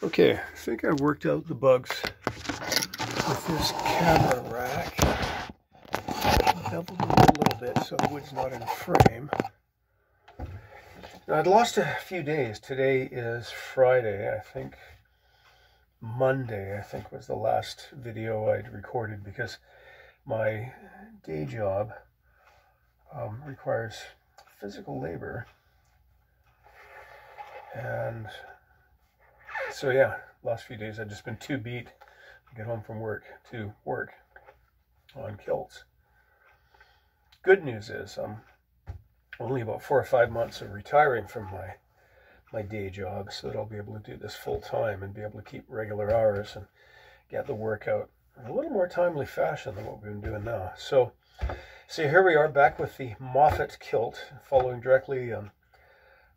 Okay, I think I've worked out the bugs with this camera rack. Beveled it a little bit so the wood's not in frame. Now, I'd lost a few days. Today is Friday, I think. Monday, I think, was the last video I'd recorded because my day job requires physical labor. And so, yeah, last few days I've just been too beat to get home from work to work on kilts. Good news is I'm only about 4 or 5 months of retiring from my day job, so that I'll be able to do this full time and be able to keep regular hours and get the work out in a little more timely fashion than what we've been doing now. So here we are back with the Moffat kilt, following directly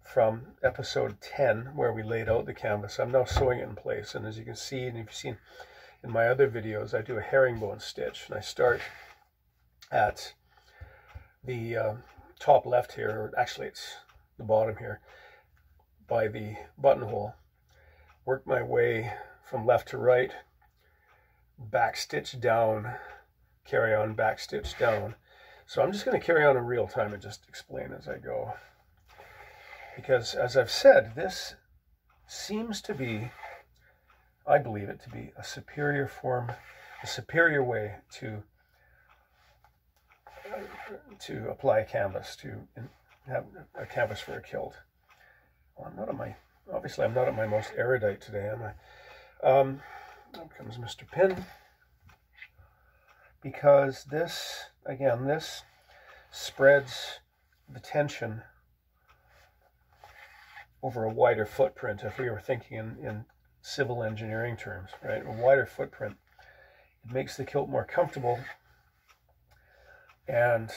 from episode 10, where we laid out the canvas. I'm now sewing it in place, and as you can see, and if you've seen in my other videos, I do a herringbone stitch, and I start at the top left here, or actually it's the bottom here, by the buttonhole, work my way from left to right, back stitch down, carry on, back stitch down. So I'm just going to carry on in real time and just explain as I go. Because as I've said, this seems to be, I believe it to be, a superior form, a superior way to apply a canvas, to have a canvas for a kilt. Well, obviously I'm not at my most erudite today, am I? Up comes Mr. Pin. Because this, again, this spreads the tension over a wider footprint. If we were thinking in civil engineering terms, right? A wider footprint. It makes the kilt more comfortable, and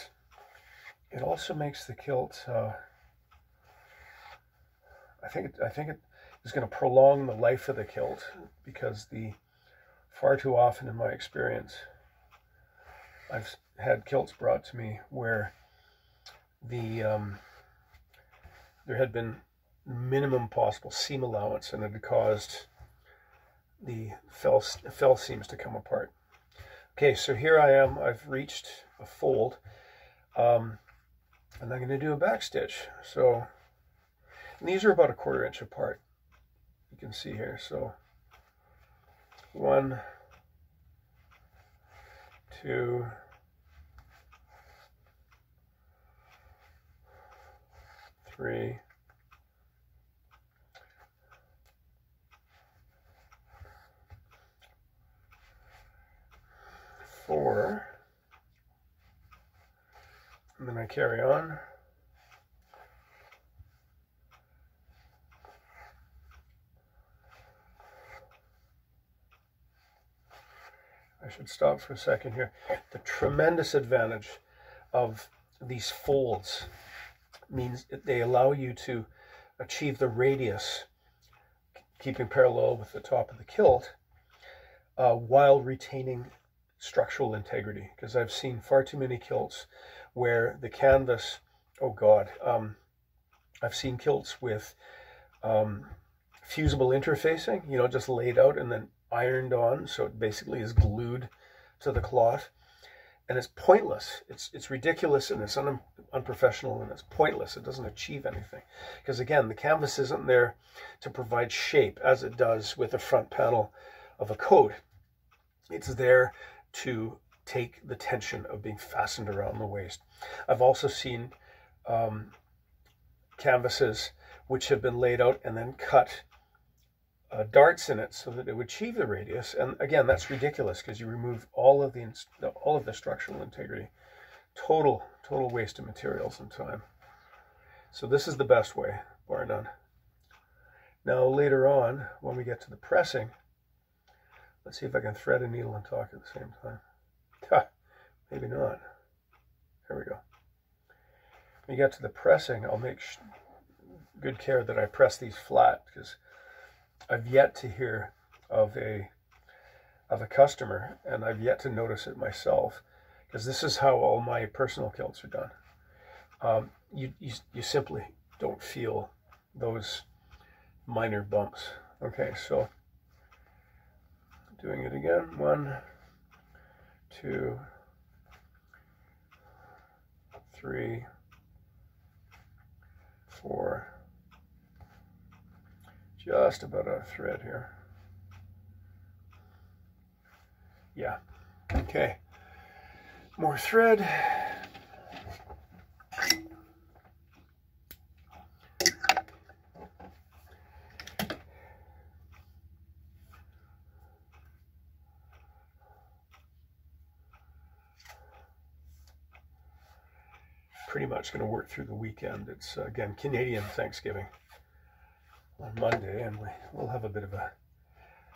it also makes the kilt, I think it is going to prolong the life of the kilt, because far too often in my experience, I've had kilts brought to me where there had been minimum possible seam allowance, and it had caused the fell seams to come apart. Okay, so here I am. I've reached a fold, and I'm going to do a back stitch. So, and these are about 1/4 inch apart. You can see here. So 1, 2, 3, 4, and then I carry on. I should stop for a second here. The tremendous advantage of these folds means that they allow you to achieve the radius, keeping parallel with the top of the kilt, while retaining structural integrity. Because I've seen far too many kilts where the canvas, oh God, I've seen kilts with fusible interfacing, you know, just laid out and then ironed on, so it basically is glued to the cloth, and it's pointless. It's ridiculous, and it's unprofessional, and it's pointless. It doesn't achieve anything, because again, the canvas isn't there to provide shape as it does with the front panel of a coat. It's there to take the tension of being fastened around the waist. I've also seen canvases which have been laid out and then cut darts in it so that it would achieve the radius, and again, that's ridiculous, because you remove all of the structural integrity. Total waste of materials and time. So this is the best way, bar none. Now later on, when we get to the pressing, let's see if I can thread a needle and talk at the same time. Ha, maybe not. There we go. When you get to the pressing, I'll make good care that I press these flat, because I've yet to hear of a customer, and I've yet to notice it myself, because this is how all my personal kilts are done. You simply don't feel those minor bumps Okay, so doing it again. 1, 2, 3, 4. Just about out of thread here. Yeah. Okay. More thread. Pretty much going to work through the weekend. It's, again, Canadian Thanksgiving on Monday, and we'll have a bit of a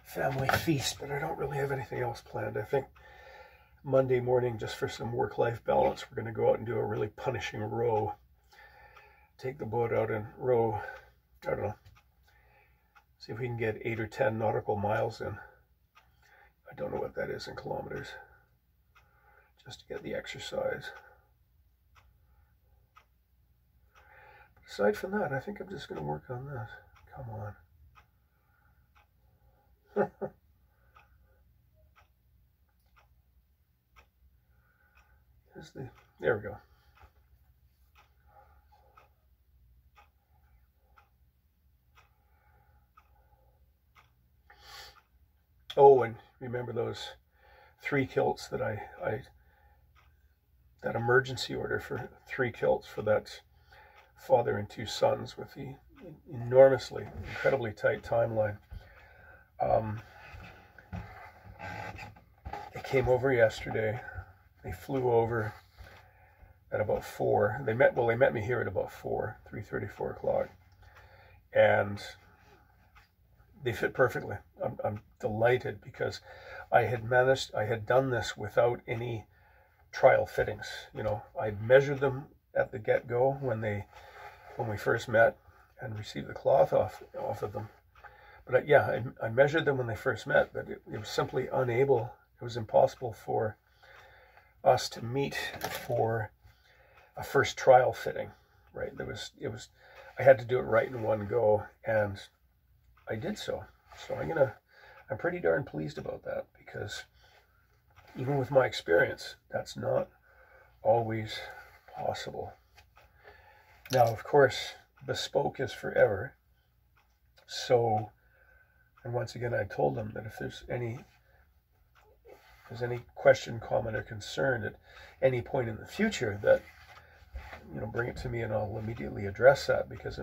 family feast, but I don't really have anything else planned. I think Monday morning, just for some work-life balance, we're going to go out and do a really punishing row. Take the boat out and row, I don't know, see if we can get 8 or 10 nautical miles in. I don't know what that is in kilometers, just to get the exercise. Aside from that, I think I'm just going to work on this. Come on. There we go. Oh, and remember those 3 kilts that that emergency order for 3 kilts for that father and 2 sons with the incredibly tight timeline. They came over yesterday. They flew over at about 4. They met me here at about 3:30, 4 o'clock. And they fit perfectly. I'm delighted because I had done this without any trial fittings. You know, I'd measured them at the get-go when we first met and received the cloth off of them. But I measured them when they first met, but it was simply unable, it was impossible for us to meet for a first trial fitting, right? I had to do it right in one go, and I did so. So I'm pretty darn pleased about that, because even with my experience, that's not always possible. Now, of course, bespoke is forever. So, and once again, I told them that if there's any question, comment, or concern at any point in the future, that, you know, bring it to me and I'll immediately address that, because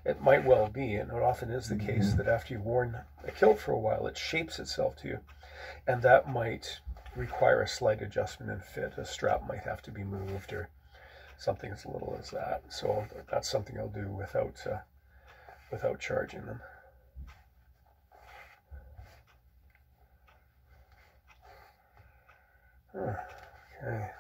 it might well be, and it often is the case, that after you've worn a kilt for a while, it shapes itself to you, and that might require a slight adjustment in fit. A strap might have to be moved, or something as little as that. So that's something I'll do without charging them. Okay.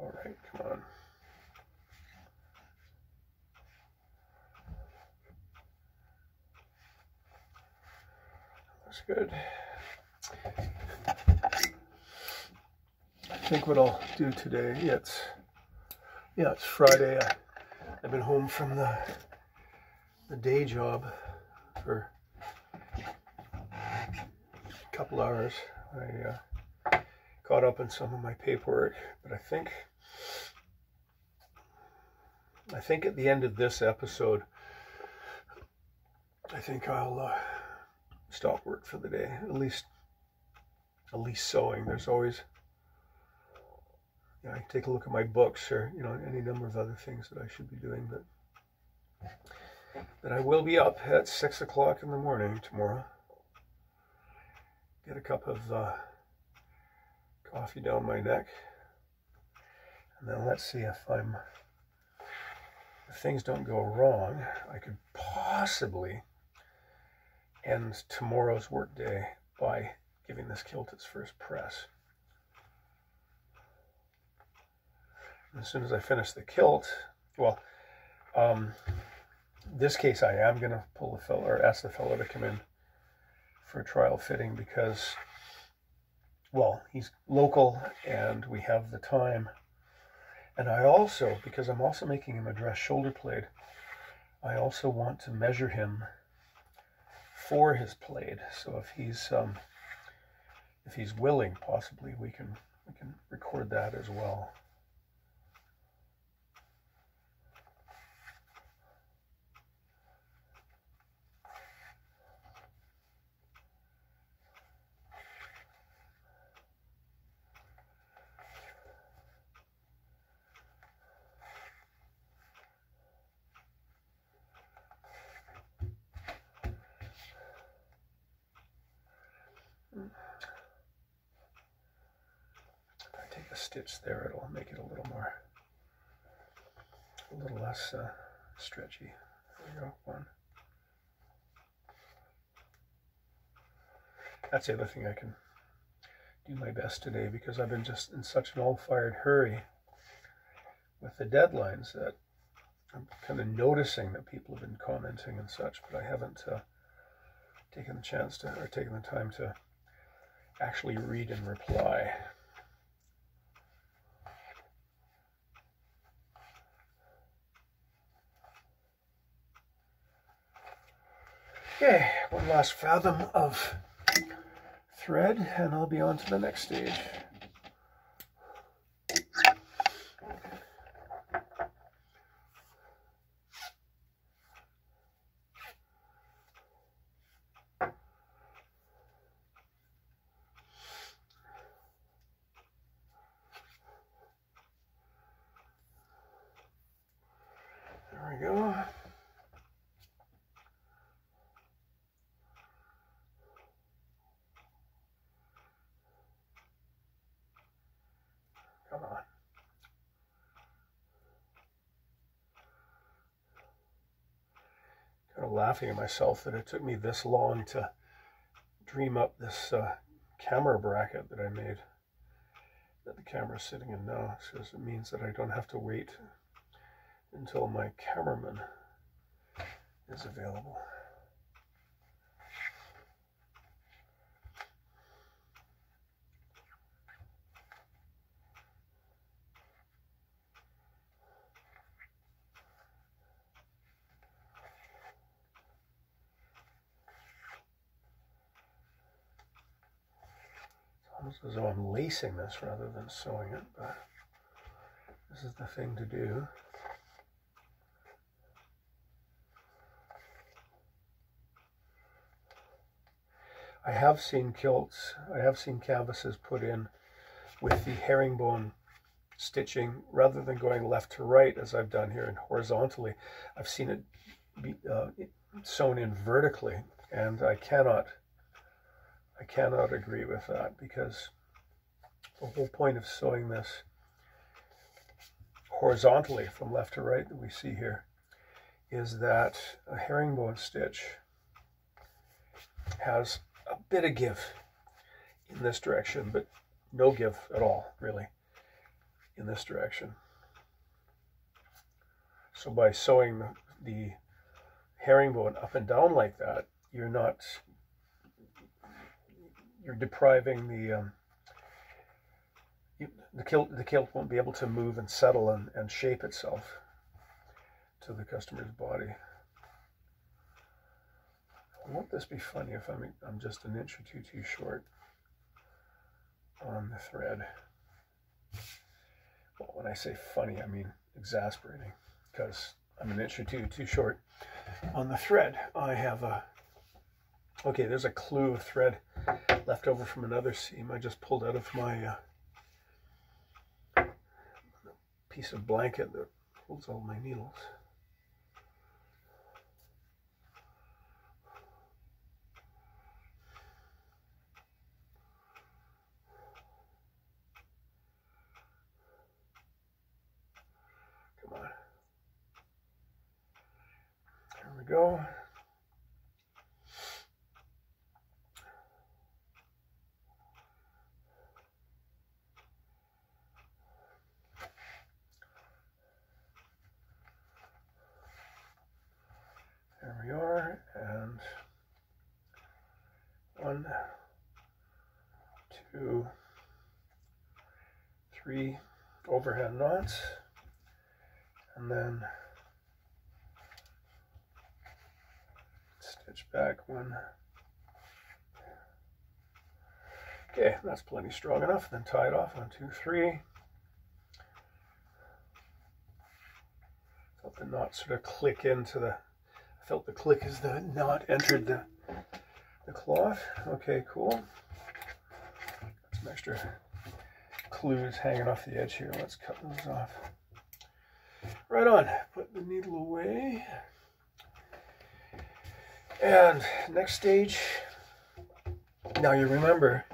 All right, come on. That's good. I think what I'll do today, it's Friday. I've been home from the day job for a couple hours. I caught up on some of my paperwork, but I think at the end of this episode, I think I'll stop work for the day. At least sewing. There's always, I take a look at my books, or any number of other things that I should be doing, but that I will be up at 6 o'clock in the morning tomorrow. Get a cup of coffee down my neck. And then let's see if things don't go wrong, I could possibly end tomorrow's work day by giving this kilt its first press. And as soon as I finish the kilt, well, this case I am going to pull the fellow, or ask the fellow to come in for a trial fitting because, well, he's local and we have the time. And I also, because I'm also making him a dress shoulder plaid, I also want to measure him for his plaid. So if he's willing, possibly we can record that as well. If I take a stitch there, it'll make it a little less stretchy. There we go, one. That's the other thing I can do my best today because I've been just in such an all-fired hurry with the deadlines that I'm kind of noticing that people have been commenting and such, but I haven't taken the chance to, or taken the time to actually read and reply. Okay, one last fathom of thread and I'll be on to the next stage. There we go. Come on. Kind of laughing at myself that it took me this long to dream up this camera bracket that I made, that the camera's sitting in now, because it means that I don't have to wait until my cameraman is available. It's almost as though I'm lacing this rather than sewing it, but this is the thing to do. I have seen kilts, I have seen canvases put in with the herringbone stitching rather than going left to right as I've done here and horizontally. I've seen it be sewn in vertically, and I cannot agree with that, because the whole point of sewing this horizontally from left to right that we see here is that a herringbone stitch has a bit of give in this direction, but no give at all, really, in this direction. So by sewing the herringbone up and down like that, you're depriving the kilt won't be able to move and settle and shape itself to the customer's body. Won't this be funny if I'm just an inch or two too short on the thread? Well, when I say funny, I mean exasperating, because I'm an inch or two too short on the thread. I have okay, there's a clue of thread left over from another seam I just pulled out of my piece of blanket that holds all my needles. go. There we are, and 1, 2, 3 overhand knots, and then stitch back 1. Okay, that's plenty strong enough. Then tie it off. 1, 2, 3. Felt the knot sort of click into the. I felt the click as the knot entered the cloth. Okay, cool. Got some extra clues hanging off the edge here. Let's cut those off. Right on. Put the needle away. And next stage. Now you remember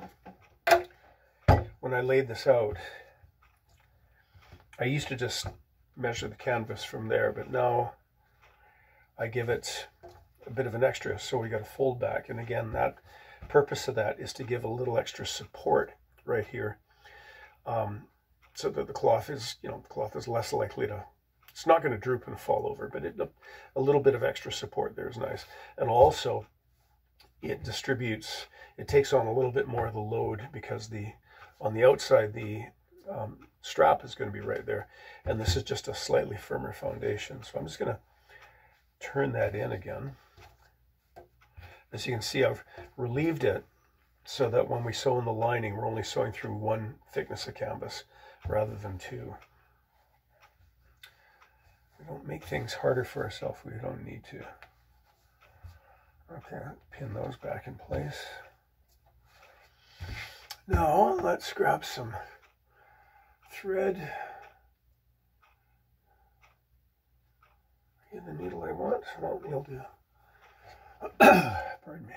when I laid this out, I used to just measure the canvas from there, but now I give it a bit of an extra, so we got to fold back. And again, that purpose of that is to give a little extra support right here, so that the cloth is, the cloth is less likely to. It's not going to droop and fall over, but a little bit of extra support there is nice. And also, it distributes. It takes on a little bit more of the load because on the outside the strap is going to be right there, and this is just a slightly firmer foundation. So I'm just going to turn that in again. As you can see, I've relieved it so that when we sew in the lining, we're only sewing through 1 thickness of canvas rather than 2. We don't make things harder for ourselves. We don't need to. Okay, pin those back in place. Now let's grab some thread. Get the needle I want, so I'll be able to. Pardon me.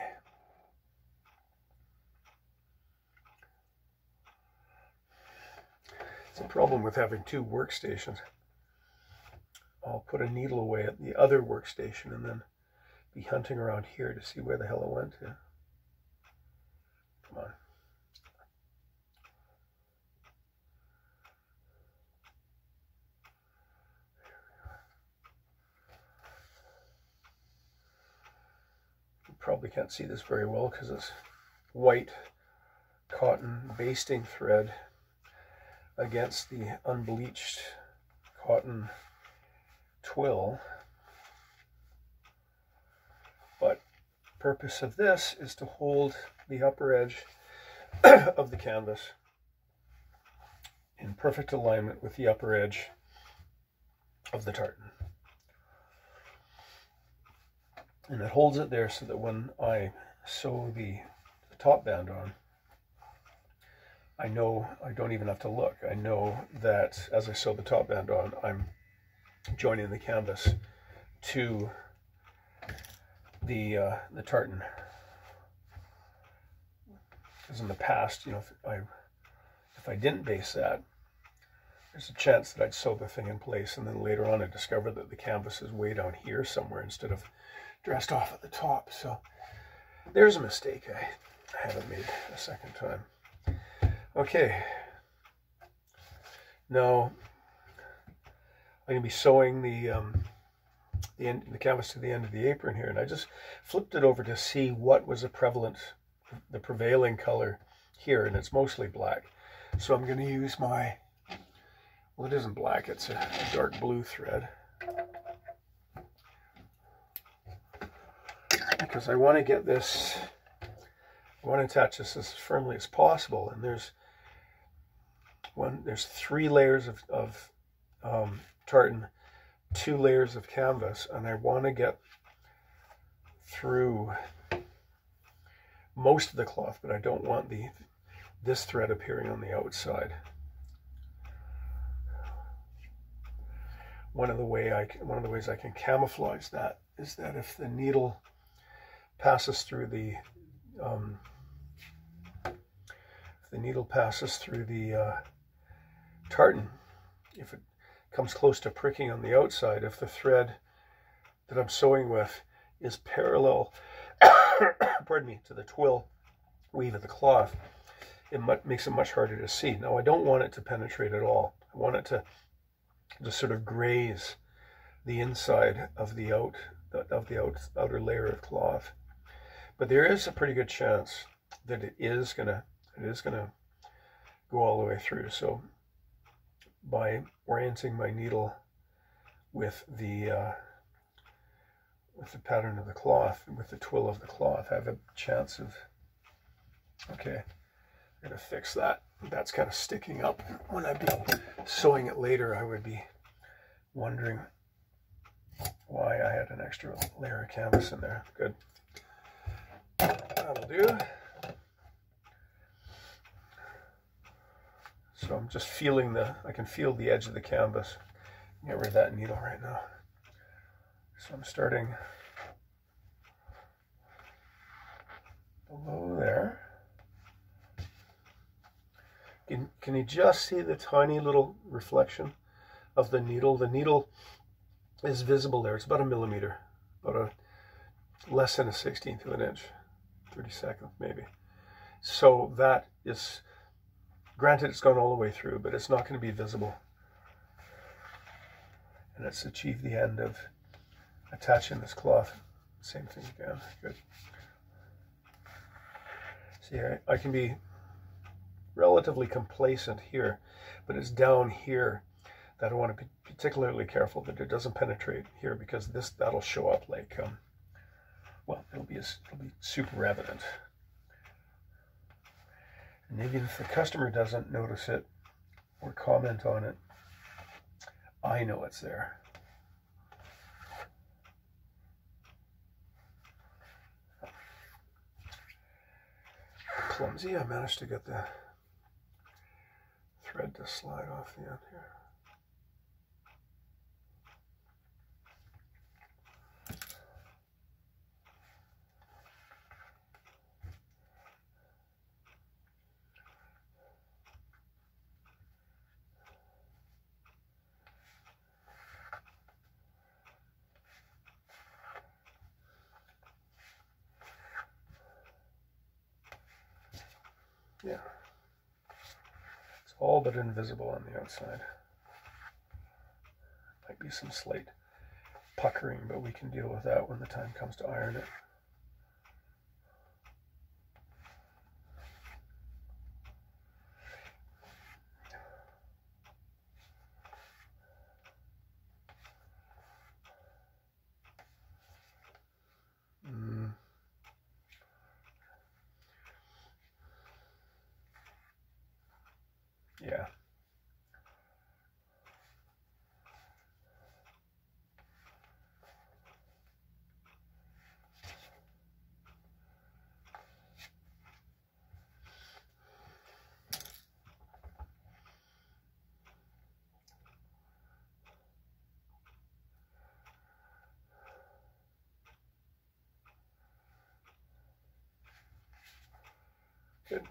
It's a problem with having 2 workstations. I'll put a needle away at the other workstation and then be hunting around here to see where the hell it went to. Come on. You probably can't see this very well because it's white cotton basting thread against the unbleached cotton twill. But the purpose of this is to hold the upper edge of the canvas in perfect alignment with the upper edge of the tartan. And it holds it there so that when I sew the top band on, I know I don't even have to look. I know that as I sew the top band on, I'm joining the canvas to the tartan. Because in the past, if I didn't base that, there's a chance that I'd sew the thing in place, and then later on I discovered that the canvas is way down here somewhere instead of dressed off at the top. So there's a mistake I haven't made a second time. Okay, now I'm going to be sewing the canvas to the end of the apron here, and I just flipped it over to see what was the prevailing color here, and it's mostly black. So I'm going to use my, well, it isn't black, it's a dark blue thread, because I want to get this, I want to attach this as firmly as possible. And there's 3 layers of tartan, 2 layers of canvas, and I want to get through most of the cloth, but I don't want this thread appearing on the outside. One of the ways I can camouflage that is that if the needle passes through the tartan, if it comes close to pricking on the outside, if the thread that I'm sewing with is parallel, pardon me, to the twill weave of the cloth, it makes it much harder to see. Now, I don't want it to penetrate at all. I want it to just sort of graze the inside of the outer layer of cloth. But there is a pretty good chance that it is gonna go all the way through. So by orienting my needle with the pattern of the cloth, with the twill of the cloth, I have a chance of, okay, I'm gonna fix that. That's kind of sticking up. When I'd be sewing it later, I would be wondering why I had an extra layer of canvas in there. Good. That'll do. So I'm just feeling I can feel the edge of the canvas. Get rid of that needle right now. So I'm starting below there. Can you just see the tiny little reflection of the needle? The needle is visible there. It's about 1 millimeter, about less than 1/16 of an inch, 32nd maybe. So that is, granted, it's gone all the way through, but it's not going to be visible. And it's achieved the end of attaching this cloth. Same thing again. Good. See, I can be relatively complacent here, but it's down here that I want to be particularly careful that it doesn't penetrate here, because that'll show up like, well, it'll be super evident. And even if the customer doesn't notice it or comment on it, I know it's there. Clumsy, I managed to get the thread to slide off the end here. Yeah, it's all but invisible on the outside. Might be some slight puckering, but we can deal with that when the time comes to iron it. Yeah. Good.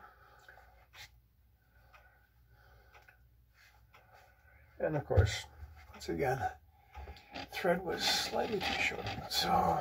And of course, once again, thread was slightly too short, so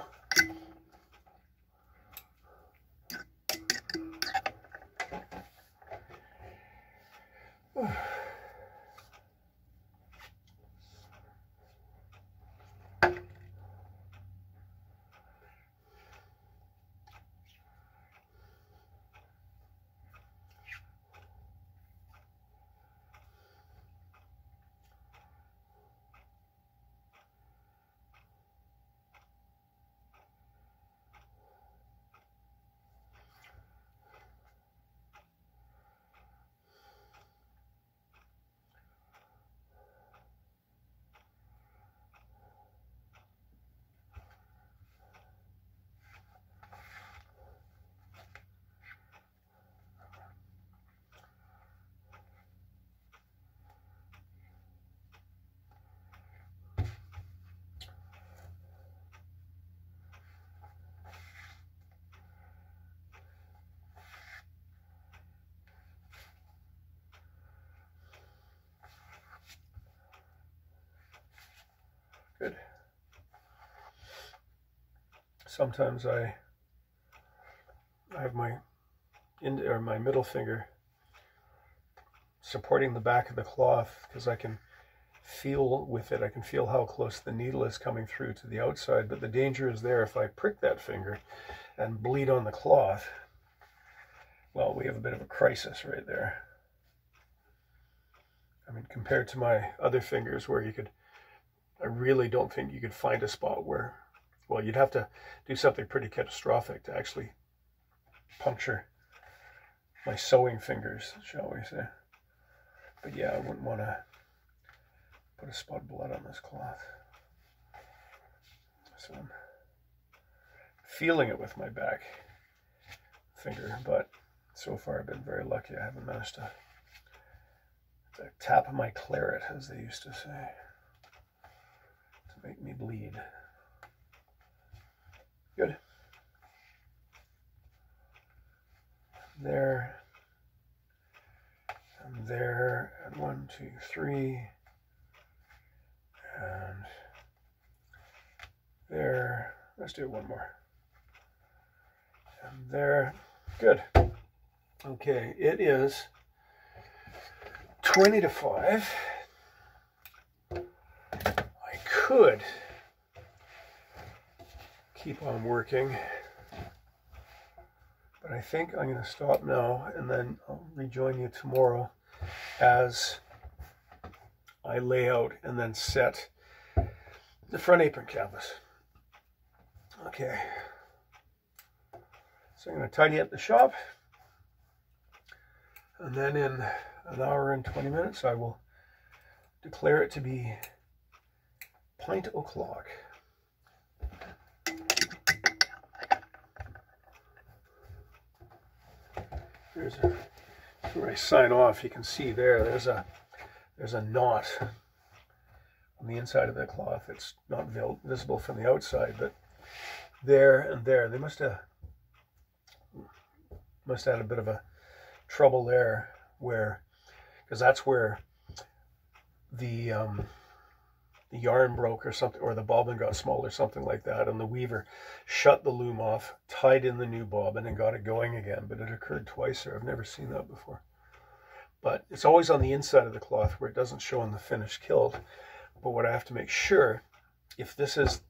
sometimes I have my middle finger supporting the back of the cloth because I can feel with it. I can feel how close the needle is coming through to the outside, but the danger is there if I prick that finger and bleed on the cloth. Well, we have a bit of a crisis right there. I mean, compared to my other fingers where I really don't think you could find a spot where, well, you'd have to do something pretty catastrophic to actually puncture my sewing fingers, shall we say. But yeah, I wouldn't want to put a spot of blood on this cloth. So I'm feeling it with my back finger, but so far I've been very lucky. I haven't managed to tap my claret, as they used to say, to make me bleed. Good. There, and there, and 1, 2, 3, and there. Let's do one more. And there. Good. Okay, it is 20 to 5. I could keep on working, but I think I'm going to stop now and then I'll rejoin you tomorrow as I lay out and then set the front apron canvas. Okay, so I'm going to tidy up the shop, and then in an hour and 20 minutes I will declare it to be pint o'clock. Here's where I sign off. You can see there's a knot on the inside of the cloth. It's not visible from the outside, but there and there, they must have had a bit of a trouble there, because that's where the yarn broke or something, or the bobbin got small or something like that, and the weaver shut the loom off, tied in the new bobbin, and got it going again. But it occurred twice there. I've never seen that before. But it's always on the inside of the cloth where it doesn't show on the finished kilt. But what I have to make sure, if this is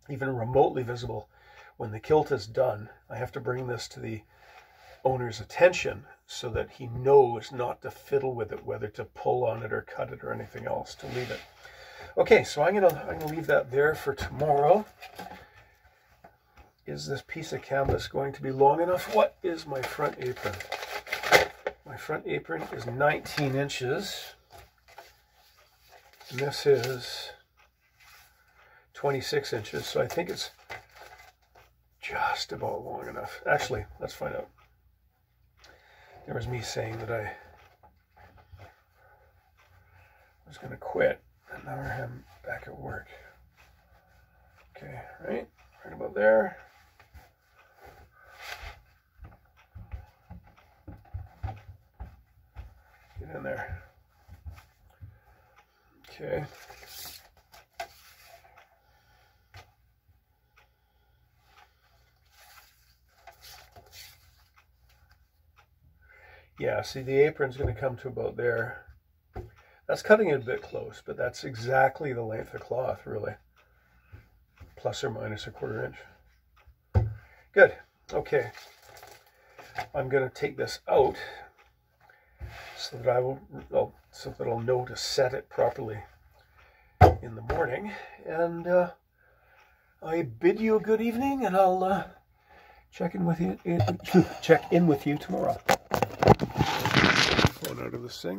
even remotely visible when the kilt is done, I have to bring this to the owner's attention so that he knows not to fiddle with it, whether to pull on it or cut it or anything else, to leave it. Okay, so I'm gonna leave that there for tomorrow. Is this piece of canvas going to be long enough? What is my front apron? My front apron is 19 inches. And this is 26 inches, so I think it's just about long enough. Actually, let's find out. There was me saying that I was going to quit, and now I'm back at work. Okay, right about there. Get in there. Okay. Yeah, see, the apron's going to come to about there. That's cutting it a bit close, but that's exactly the length of cloth, really. Plus or minus a quarter inch. Good. Okay. I'm going to take this out so that I'll know to set it properly in the morning. And I bid you a good evening, and I'll check in with you tomorrow. Phone out of this thing.